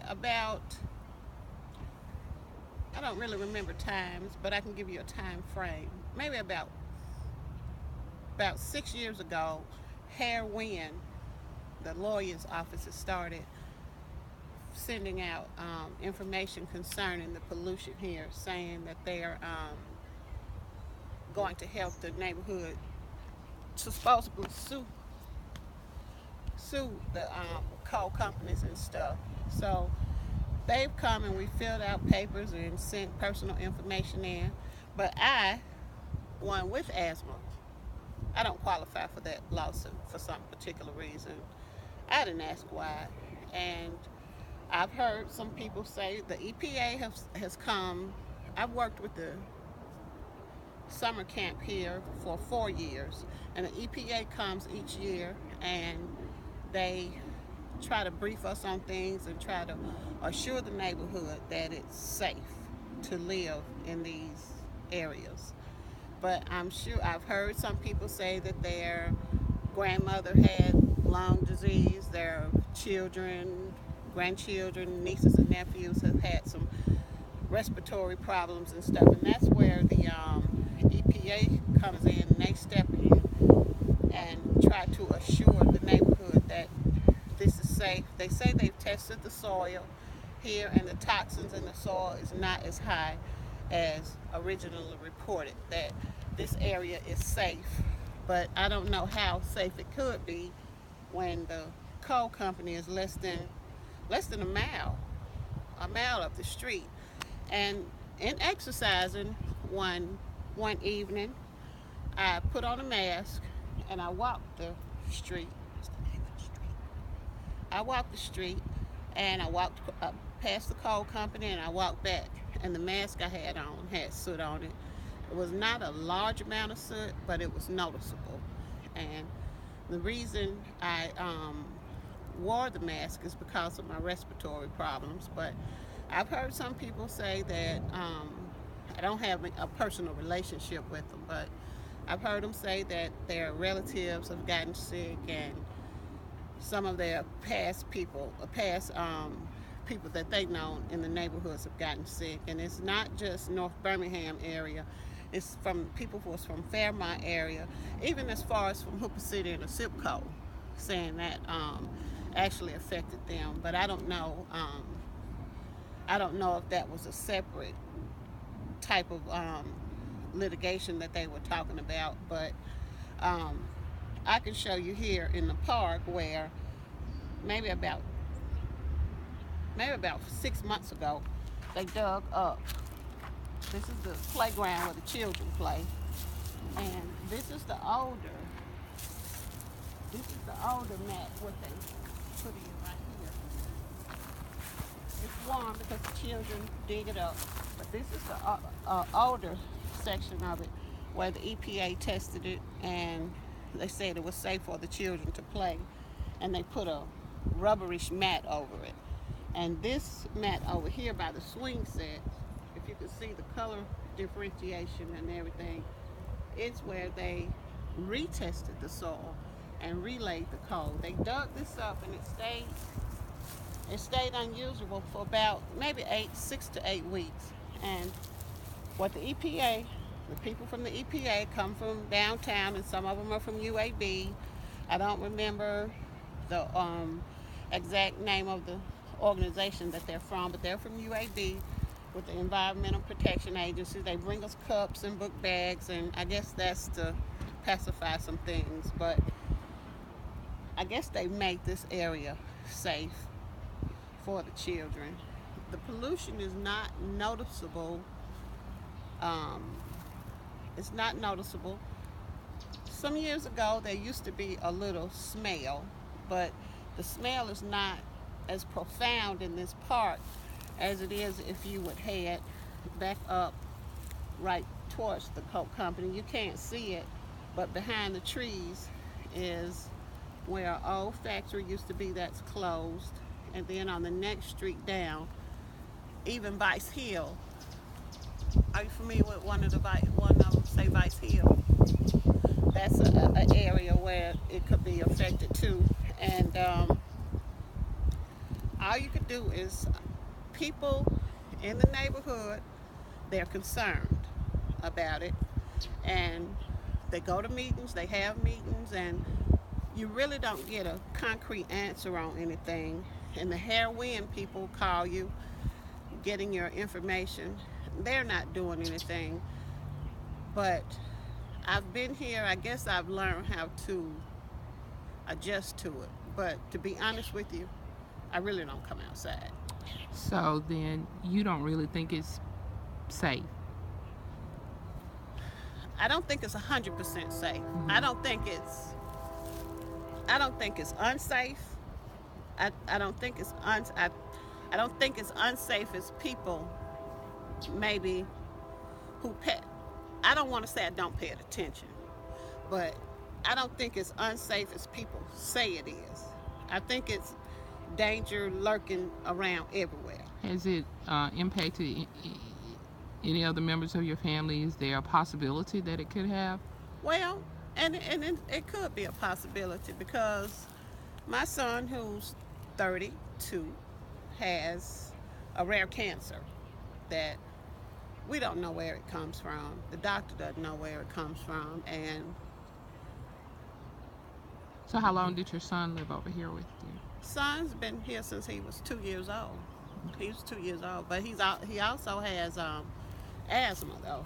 about, I don't really remember times, but I can give you a time frame. Maybe about 6 years ago, Herr Wynn, the lawyer's office, has started sending out information concerning the pollution here, saying that they are going to help the neighborhood to supposedly sue the coal companies and stuff. So they've come and we filled out papers and sent personal information in. But I, one with asthma, I don't qualify for that lawsuit for some particular reason. I didn't ask why. And I've heard some people say the EPA has come. I've worked with the summer camp here for 4 years, and the EPA comes each year and they try to brief us on things and try to assure the neighborhood that it's safe to live in these areas. But I'm sure I've heard some people say that their grandmother had lung disease, their children, grandchildren, nieces and nephews have had some respiratory problems and stuff, and that's where the EPA comes in and they step in and try to assure the neighborhood that this is safe. They say they've tested the soil here and the toxins in the soil is not as high as originally reported, that this area is safe. But I don't know how safe it could be when the coal company is less than a mile up the street. And in exercising one evening, I put on a mask and I walked the street. What's the name of the street? I walked the street and I walked past the coal company and I walked back. And the mask I had on had soot on it. It was not a large amount of soot, but it was noticeable. And the reason I wore the mask is because of my respiratory problems. But I've heard some people say that I don't have a personal relationship with them, but I've heard them say that their relatives have gotten sick and some of their past people that they know in the neighborhoods have gotten sick. And it's not just North Birmingham area. It's from people who was from Fairmont area, even as far as from Hooper City and the Sipco, saying that actually affected them. But I don't know. I don't know if that was a separate type of litigation that they were talking about. But I can show you here in the park where maybe about 6 months ago they dug up. This is the playground where the children play, and this is the older mat what they put in right here. It's warm because the children dig it up, but this is the older section of it where the EPA tested it and they said it was safe for the children to play, and they put a rubberish mat over it. And this mat over here by the swing set, if you can see the color differentiation and everything, it's where they retested the soil and relayed the coal. They dug this up and it stayed unusable for about maybe 6 to 8 weeks. And what the EPA, the people from the EPA come from downtown, and some of them are from UAB. I don't remember the exact name of the organization that they're from, but they're from UAB with the Environmental Protection Agency. They bring us cups and book bags, and I guess that's to pacify some things. But I guess they make this area safe for the children. The pollution is not noticeable. It's not noticeable. Some years ago, there used to be a little smell, but the smell is not as profound in this park as it is if you would head back up right towards the coke company. You can't see it, but behind the trees is where an old factory used to be that's closed. And then on the next street down, even Vice Hill. Are you familiar with one of them say Vice Hill? That's an area where it could be affected too. And all you could do is people in the neighborhood, they're concerned about it, and they go to meetings, they have meetings, and you really don't get a concrete answer on anything. And the heroin people call you, getting your information. They're not doing anything. But I've been here, I guess I've learned how to adjust to it. But to be honest with you, I really don't come outside. So then you don't really think it's safe? I don't think it's 100% safe. Mm-hmm. I don't think it's unsafe. I don't think it's I don't think it's unsafe as people maybe who pay. I don't want to say I don't pay attention, but I don't think it's unsafe as people say it is. I think it's danger lurking around everywhere. Has it impacted any other members of your family? Is there a possibility that it could have? Well, and it could be a possibility because my son, who's 32, has a rare cancer that we don't know where it comes from. The doctor doesn't know where it comes from, and So how long did your son live over here with you? son's been here since he was 2 years old. He was 2 years old, but he also has asthma though.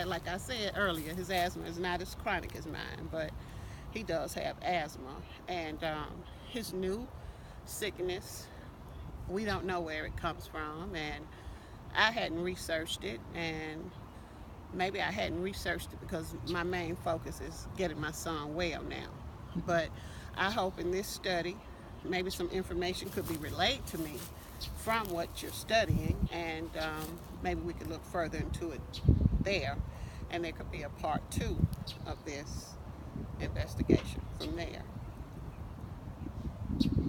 Like I said earlier, his asthma is not as chronic as mine, but he does have asthma, and his new sickness, we don't know where it comes from, and I hadn't researched it, and maybe I hadn't researched it because my main focus is getting my son well now. But I hope in this study, maybe some information could be relayed to me from what you're studying, and maybe we could look further into it there, and there could be a part 2 of this investigation from there.